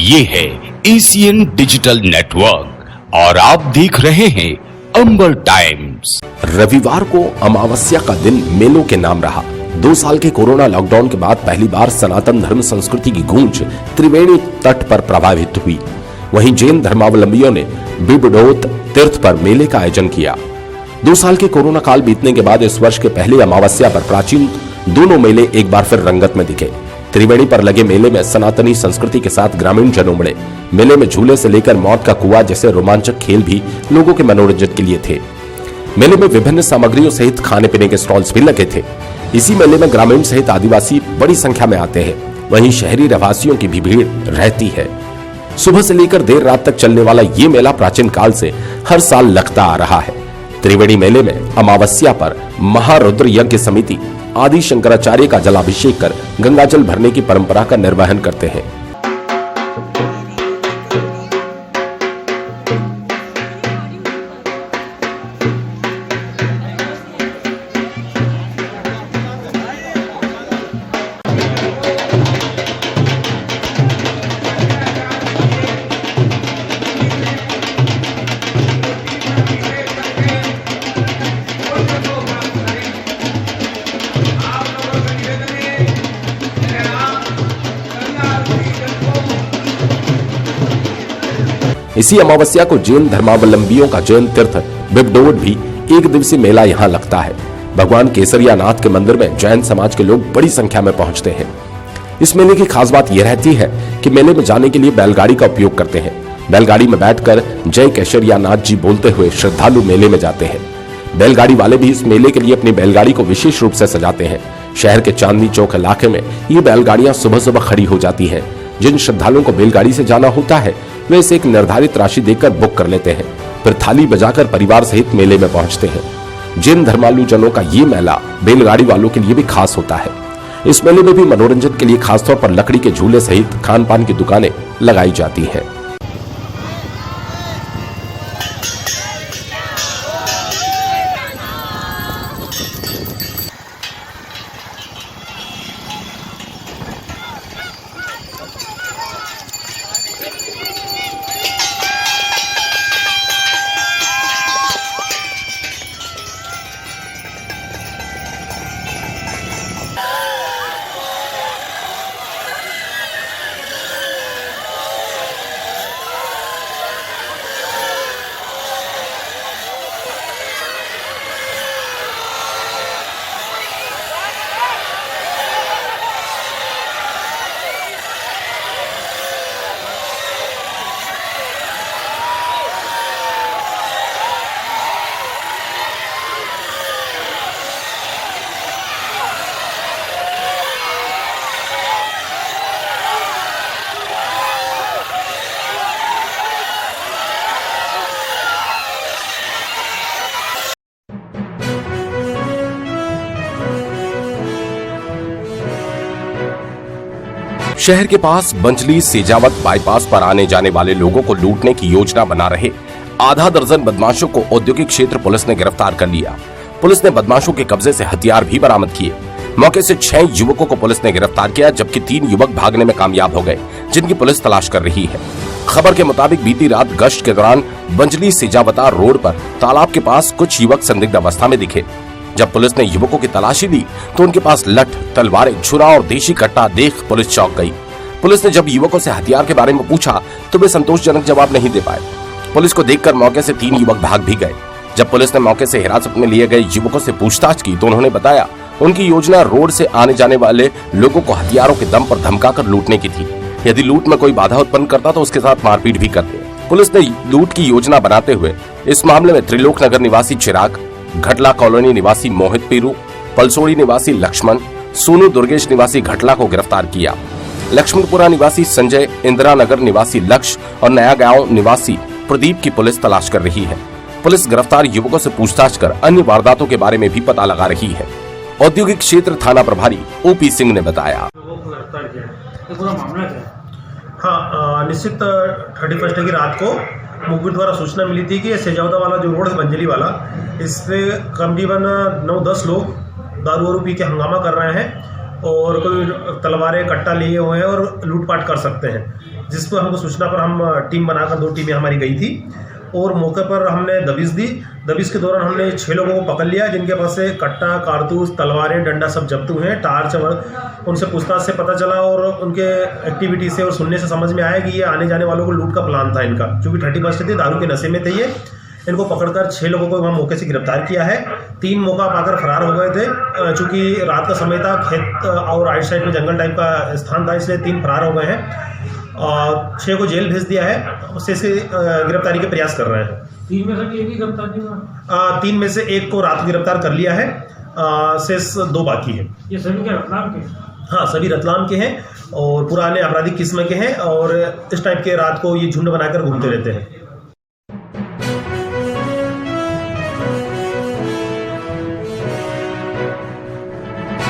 ये है Asian digital network और आप देख रहे हैं अंबर टाइम्स। रविवार को अमावस्या का दिन मेलों के नाम रहा। 2 साल के कोरोना लॉकडाउन के बाद पहली बार सनातन धर्म संस्कृति की गूंज त्रिवेणी तट पर प्रभावित हुई। वहीं जैन धर्मावलंबियों ने बिबडोत तीर्थ पर मेले का आयोजन किया। 2 साल के कोरोना काल बीतने के बाद इस वर्ष के पहले अमावस्या पर प्राचीन दोनों मेले एक बार फिर रंगत में दिखे। त्रिवेणी पर लगे मेले में सनातनी संस्कृति के साथ ग्रामीण जन उमड़े। मेले में झूले से लेकर मौत का कुआं जैसे रोमांचक खेल भी लोगों के मनोरंजन के लिए थे। मेले में विभिन्न सामग्रियों सहित खाने पीने के स्टॉल्स भी लगे थे। इसी मेले में ग्रामीण सहित आदिवासी बड़ी संख्या में आते हैं। वहीं शहरी रहवासियों की भी भीड़ रहती है। सुबह से लेकर देर रात तक चलने वाला ये मेला प्राचीन काल से हर साल लगता आ रहा है। त्रिवेणी मेले में अमावस्या पर महारुद्र यज्ञ समिति आदि शंकराचार्य का जलाभिषेक कर गंगाजल भरने की परंपरा का निर्वहन करते हैं। इसी अमावस्या को जैन धर्मावलंबियों का जैन तीर्थ बिबडोत भी एक दिवसीय मेला यहाँ लगता है। भगवान केसरिया नाथ के मंदिर में जैन समाज के लोग बड़ी संख्या में पहुंचते हैं। इस मेले की खास बात यह रहती है कि मेले में जाने के लिए बैलगाड़ी का उपयोग करते हैं। बैलगाड़ी में बैठकर जय केसरिया नाथ जी बोलते हुए श्रद्धालु मेले में जाते हैं। बैलगाड़ी वाले भी इस मेले के लिए अपनी बैलगाड़ी को विशेष रूप से सजाते हैं। शहर के चांदनी चौक इलाके में ये बैलगाड़ियां सुबह सुबह खड़ी हो जाती हैं। जिन श्रद्धालुओं को बैलगाड़ी से जाना होता है वे इसे एक निर्धारित राशि देकर बुक कर लेते हैं, फिर थाली बजाकर परिवार सहित मेले में पहुंचते हैं। जैन धर्मालुजनों का ये मेला बैलगाड़ी वालों के लिए भी खास होता है। इस मेले में भी मनोरंजन के लिए खासतौर पर लकड़ी के झूले सहित खान पान की दुकानें लगाई जाती हैं। शहर के पास बंजली सेजावत बाईपास पर आने जाने वाले लोगों को लूटने की योजना बना रहे आधा दर्जन बदमाशों को औद्योगिक क्षेत्र पुलिस ने गिरफ्तार कर लिया। पुलिस ने बदमाशों के कब्जे से हथियार भी बरामद किए। मौके से 6 युवकों को पुलिस ने गिरफ्तार किया, जबकि 3 युवक भागने में कामयाब हो गए, जिनकी पुलिस तलाश कर रही है। खबर के मुताबिक बीती रात गश्त के दौरान बंजली सेजावता रोड पर तालाब के पास कुछ युवक संदिग्ध अवस्था में दिखे। जब पुलिस ने युवकों की तलाशी ली तो उनके पास लठ, तलवारें, छुरा और देशी कट्टा देख पुलिस चौंक गई। पुलिस ने जब युवकों से हथियार के बारे में पूछा तो वे संतोषजनक जवाब नहीं दे पाए। पुलिस को देखकर मौके से 3 युवक भाग भी गए। जब पुलिस ने मौके से हिरासत में लिए गए युवकों से पूछताछ की तो उन्होंने बताया उनकी योजना रोड से आने जाने वाले लोगों को हथियारों के दम पर धमकाकर लूटने की थी। यदि लूट में कोई बाधा उत्पन्न करता तो उसके साथ मारपीट भी करते। पुलिस ने लूट की योजना बनाते हुए इस मामले में त्रिलोक नगर निवासी चिराग, घटला कॉलोनी निवासी मोहित पीरू, पलसोड़ी निवासी लक्ष्मण, सोनू दुर्गेश निवासी घटला को गिरफ्तार किया। लक्ष्मणपुरा निवासी संजय, इंदिरा नगर निवासी लक्ष्य और नया गांव निवासी प्रदीप की पुलिस तलाश कर रही है। पुलिस गिरफ्तार युवकों से पूछताछ कर अन्य वारदातों के बारे में भी पता लगा रही है। औद्योगिक क्षेत्र थाना प्रभारी ओपी सिंह ने बताया। हाँ, निश्चित 31 की रात को मुखबिर द्वारा सूचना मिली थी कि सेजावता वाला जो रोड है बंजली वाला, इस पे करीबन 9-10 लोग दारू वारू पी के हंगामा कर रहे हैं और कोई तलवारें कट्टा लिए हुए हैं और लूटपाट कर सकते हैं। जिस पर हमको सूचना पर हम टीम बनाकर 2 टीमें हमारी गई थी और मौके पर हमने दबिश दी। दबिश के दौरान हमने 6 लोगों को पकड़ लिया जिनके पास से कट्टा, कारतूस, तलवारें, डंडा सब जब्त हुए हैं। टार्च उनसे पूछताछ से पता चला और उनके एक्टिविटी से और सुनने से समझ में आया कि ये आने जाने वालों को लूट का प्लान था इनका। चूँकि 31 थे, दारू के नशे में थे ये। इनको पकड़कर 6 लोगों को वहाँ मौके से गिरफ्तार किया है। 3 मौका पाकर फरार हो गए थे। चूँकि रात का समय था, खेत और राइट साइड में जंगल टाइप का स्थान था, इसलिए 3 फरार हो गए हैं और 6 को जेल भेज दिया है। उससे गिरफ्तारी के प्रयास कर रहे हैं। 3 में से एक ही गिरफ्तार हुआ? 3 में से 1 को रात गिरफ्तार कर लिया है, शेष 2 बाकी है। ये सभी क्या रतलाम के? हाँ, सभी रतलाम के हैं और पुराने आपराधिक किस्म के हैं और इस टाइप के रात को ये झुंड बनाकर घूमते रहते हैं।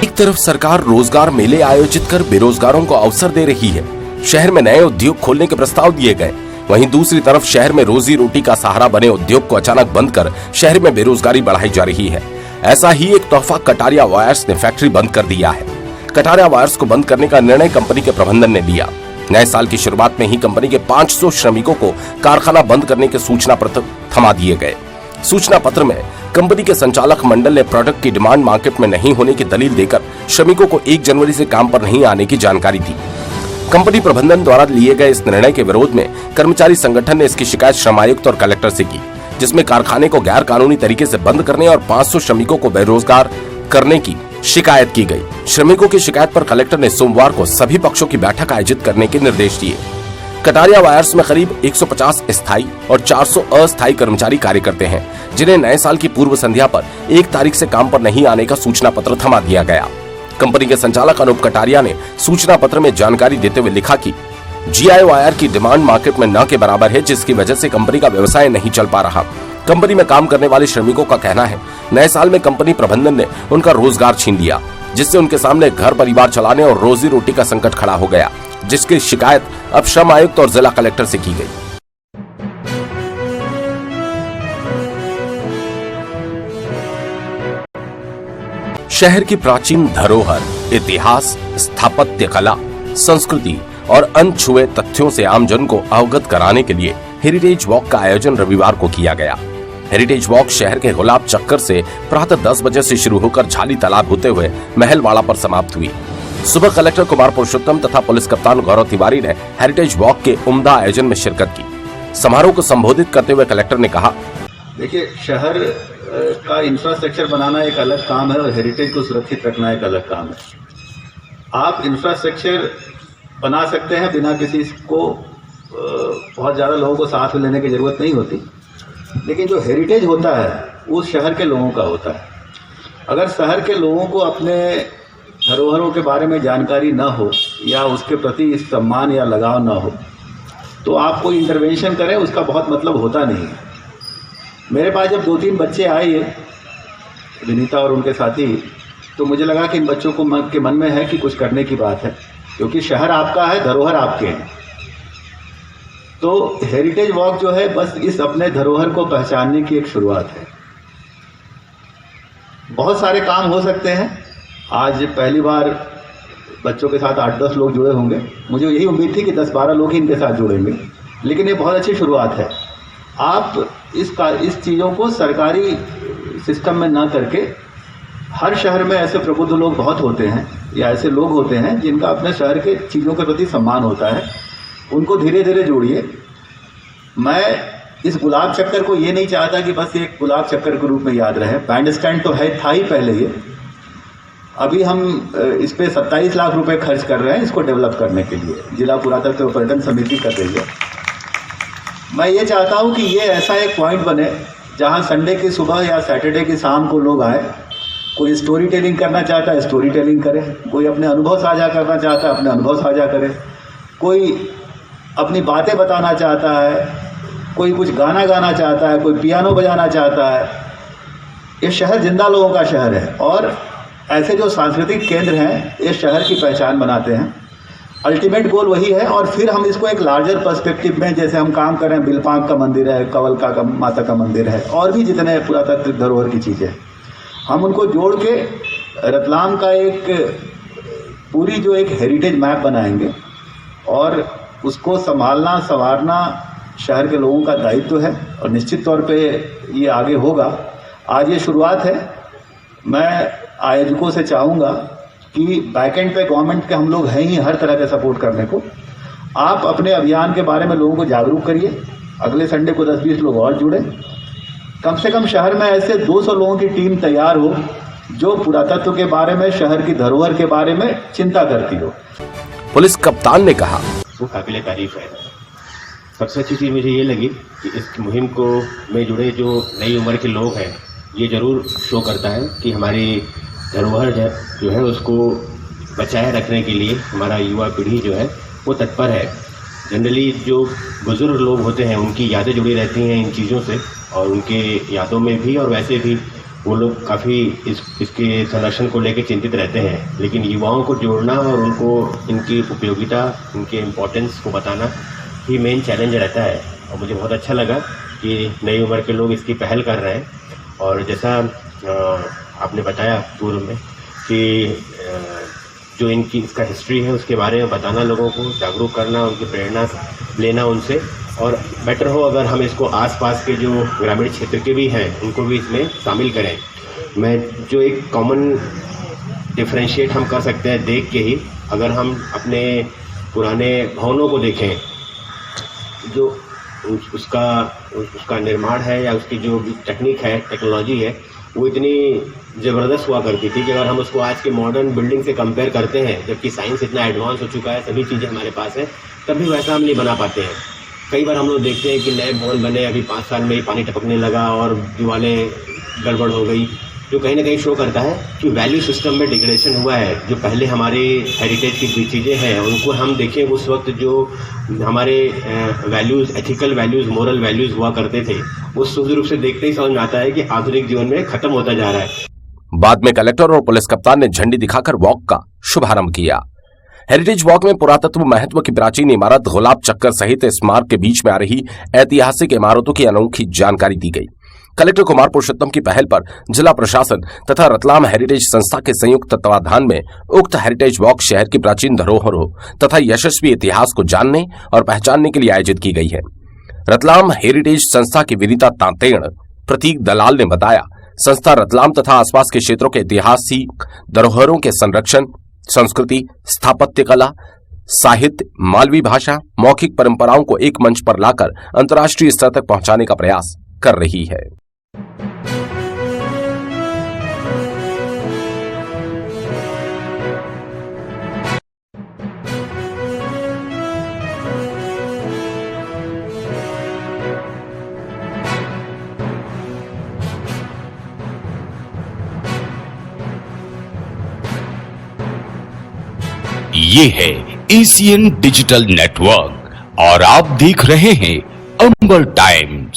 एक तरफ सरकार रोजगार मेले आयोजित कर बेरोजगारों को अवसर दे रही है, शहर में नए उद्योग खोलने के प्रस्ताव दिए गए। वहीं दूसरी तरफ शहर में रोजी रोटी का सहारा बने उद्योग को अचानक बंद कर शहर में बेरोजगारी बढ़ाई जा रही है। ऐसा ही एक तोहफा कटारिया वायर्स ने फैक्ट्री बंद कर दिया है। कटारिया वायर्स को बंद करने का निर्णय कंपनी के प्रबंधन ने लिया। नए साल की शुरुआत में ही कंपनी के 500 श्रमिकों को कारखाना बंद करने के सूचना पत्र थमा दिए गए। सूचना पत्र में कंपनी के संचालक मंडल ने प्रोडक्ट की डिमांड मार्केट में नहीं होने की दलील देकर श्रमिकों को 1 जनवरी से काम पर नहीं आने की जानकारी दी। कंपनी प्रबंधन द्वारा लिए गए इस निर्णय के विरोध में कर्मचारी संगठन ने इसकी शिकायत श्रम आयुक्त और कलेक्टर से की, जिसमें कारखाने को गैर कानूनी तरीके से बंद करने और 500 श्रमिकों को बेरोजगार करने की शिकायत की गई। श्रमिकों की शिकायत पर कलेक्टर ने सोमवार को सभी पक्षों की बैठक आयोजित करने के निर्देश दिए। कटारिया वायर्स में करीब 150 स्थायी और 400 अस्थायी कर्मचारी कार्य करते हैं, जिन्हें नए साल की पूर्व संध्या पर 1 तारीख से काम पर नहीं आने का सूचना पत्र थमा दिया गया। कंपनी के संचालक अनूप कटारिया ने सूचना पत्र में जानकारी देते हुए लिखा कि जीआई वायर की डिमांड मार्केट में न के बराबर है, जिसकी वजह से कंपनी का व्यवसाय नहीं चल पा रहा। कंपनी में काम करने वाले श्रमिकों का कहना है नए साल में कंपनी प्रबंधन ने उनका रोजगार छीन लिया, जिससे उनके सामने घर परिवार चलाने और रोजी रोटी का संकट खड़ा हो गया, जिसकी शिकायत अब श्रम आयुक्त और जिला कलेक्टर से की गई। शहर की प्राचीन धरोहर, इतिहास, स्थापत्य कला, संस्कृति और अनछुए तथ्यों से आमजन को अवगत कराने के लिए हेरिटेज वॉक का आयोजन रविवार को किया गया। हेरिटेज वॉक शहर के गुलाब चक्कर से प्रातः 10 बजे से शुरू होकर झाली तालाब होते हुए महलवाड़ा पर समाप्त हुई। सुबह कलेक्टर कुमार पुरुषोत्तम तथा पुलिस कप्तान गौरव तिवारी ने हेरिटेज वॉक के उम्दा आयोजन में शिरकत की। समारोह को संबोधित करते हुए कलेक्टर ने कहा, देखिए, शहर का इंफ्रास्ट्रक्चर बनाना एक अलग काम है और हेरिटेज को सुरक्षित रखना एक अलग काम है। आप इंफ्रास्ट्रक्चर बना सकते हैं, बिना किसी को बहुत ज़्यादा लोगों को साथ में लेने की ज़रूरत नहीं होती, लेकिन जो हेरिटेज होता है वो शहर के लोगों का होता है। अगर शहर के लोगों को अपने धरोहरों के बारे में जानकारी न हो या उसके प्रति सम्मान या लगाव न हो, तो आप कोई इंटरवेंशन करें उसका बहुत मतलब होता नहीं है। मेरे पास जब 2-3 बच्चे आए, विनीता और उनके साथी, तो मुझे लगा कि इन बच्चों को के मन में है कि कुछ करने की बात है, क्योंकि शहर आपका है, धरोहर आपके हैं। तो हेरिटेज वॉक जो है बस इस अपने धरोहर को पहचानने की एक शुरुआत है। बहुत सारे काम हो सकते हैं। आज पहली बार बच्चों के साथ 8-10 लोग जुड़े होंगे। मुझे यही उम्मीद थी कि 10-12 लोग ही इनके साथ जुड़ेंगे, लेकिन ये बहुत अच्छी शुरुआत है। आप इस चीज़ों को सरकारी सिस्टम में ना करके, हर शहर में ऐसे प्रबुद्ध लोग बहुत होते हैं या ऐसे लोग होते हैं जिनका अपने शहर के चीज़ों के प्रति सम्मान होता है, उनको धीरे धीरे जोड़िए। मैं इस गुलाब चक्कर को ये नहीं चाहता कि बस एक गुलाब चक्कर के रूप में याद रहे। बैंड स्टैंड तो था ही पहले ये। अभी हम इस पे 27 लाख रुपए खर्च कर रहे हैं इसको डेवलप करने के लिए। जिला पुरातत्व पर्यटन समिति कर रही है। मैं ये चाहता हूँ कि ये ऐसा एक पॉइंट बने जहाँ संडे की सुबह या सैटरडे की शाम को लोग आए। कोई स्टोरी टेलिंग करना चाहता है स्टोरी टेलिंग करे, कोई अपने अनुभव साझा करना चाहता है अपने अनुभव साझा करे, कोई अपनी बातें बताना चाहता है, कोई कुछ गाना गाना चाहता है, कोई पियानो बजाना चाहता है। ये शहर जिंदा लोगों का शहर है और ऐसे जो सांस्कृतिक केंद्र हैं ये शहर की पहचान बनाते हैं। अल्टीमेट गोल वही है। और फिर हम इसको एक लार्जर पर्सपेक्टिव में, जैसे हम काम कर रहे हैं, बिलपांग का मंदिर है, कवलका का माता का मंदिर है, और भी जितने पुरातात्विक धरोहर की चीज़ें, हम उनको जोड़ के रतलाम का एक पूरी जो एक हेरिटेज मैप बनाएंगे और उसको संभालना संवारना शहर के लोगों का दायित्व है और निश्चित तौर पे ये आगे होगा। आज ये शुरुआत है। मैं आयोजकों से चाहूँगा कि बैकएंड पे गवर्नमेंट के हम लोग हैं ही हर तरह का सपोर्ट करने को। आप अपने अभियान के बारे में लोगों को जागरूक करिए। अगले संडे को 10-20 लोग और जुड़े। कम से कम शहर में ऐसे 200 लोगों की टीम तैयार हो जो पुरातत्व के बारे में, शहर की धरोहर के बारे में चिंता करती हो। पुलिस कप्तान ने कहा, वो काबिल तारीफ है। सबसे अच्छी चीज़ मुझे ये लगी कि इस मुहिम को में जुड़े जो नई उम्र के लोग हैं, ये ज़रूर शो करता है कि हमारी धरोहर जो है उसको बचाए रखने के लिए हमारा युवा पीढ़ी जो है वो तत्पर है। जनरली जो बुज़ुर्ग लोग होते हैं उनकी यादें जुड़ी रहती हैं इन चीज़ों से, और उनके यादों में भी और वैसे भी वो लोग काफ़ी इसके संरक्षण को लेकर चिंतित रहते हैं। लेकिन युवाओं को जोड़ना और उनको इनकी उपयोगिता, इनके इम्पोर्टेंस को बताना ही मेन चैलेंज रहता है। और मुझे बहुत अच्छा लगा कि नई उम्र के लोग इसकी पहल कर रहे हैं। और जैसा आपने बताया पूर्व में कि जो इसका हिस्ट्री है उसके बारे में बताना, लोगों को जागरूक करना, उनकी प्रेरणा लेना उनसे, और बेटर हो अगर हम इसको आसपास के जो ग्रामीण क्षेत्र के भी हैं उनको भी इसमें शामिल करें। मैं जो एक कॉमन डिफरेंशिएट हम कर सकते हैं देख के ही, अगर हम अपने पुराने भवनों को देखें, जो उसका निर्माण है या उसकी जो टेक्निक है, टेक्नोलॉजी है, वो इतनी ज़बरदस्त हुआ करती थी कि अगर हम उसको आज के मॉडर्न बिल्डिंग से कंपेयर करते हैं, जबकि साइंस इतना एडवांस हो चुका है, सभी चीज़ें हमारे पास हैं, तब भी वैसा हम नहीं बना पाते हैं। कई बार हम लोग देखते हैं कि नए भवन बने, अभी 5 साल में ही पानी टपकने लगा और दीवारें गड़बड़ हो गई, जो कहीं ना कहीं शो करता है कि वैल्यू सिस्टम में डिग्रेडेशन हुआ है। जो पहले हमारे हेरिटेज की चीज़ें हैं उनको हम देखें, उस वक्त जो हमारे values, ethical values, moral values हुआ करते थे, वो सूक्ष्म रूप से देखते ही समझ में आता है कि आधुनिक जीवन में खत्म होता जा रहा है। बाद में कलेक्टर और पुलिस कप्तान ने झंडी दिखाकर वॉक का शुभारंभ किया। हेरिटेज वॉक में पुरातत्व महत्व की प्राचीन इमारत गुलाब चक्कर सहित स्मारक के बीच में आ रही ऐतिहासिक इमारतों की अनोखी जानकारी दी गई। कलेक्टर कुमार पुरुषोत्तम की पहल पर जिला प्रशासन तथा रतलाम हेरिटेज संस्था के संयुक्त तत्वाधान में उक्त हेरिटेज वॉक शहर की प्राचीन धरोहरों तथा यशस्वी इतिहास को जानने और पहचानने के लिए आयोजित की गई है। रतलाम हेरिटेज संस्था की विनीता तांतेण प्रतीक दलाल ने बताया, संस्था रतलाम तथा आसपास के क्षेत्रों के ऐतिहासिक धरोहरों के संरक्षण, संस्कृति, स्थापत्य कला, साहित्य, मालवी भाषा, मौखिक परंपराओं को एक मंच पर लाकर अंतर्राष्ट्रीय स्तर तक पहुंचाने का प्रयास कर रही है। ये है एशियन डिजिटल नेटवर्क और आप देख रहे हैं अंबर टाइम्स।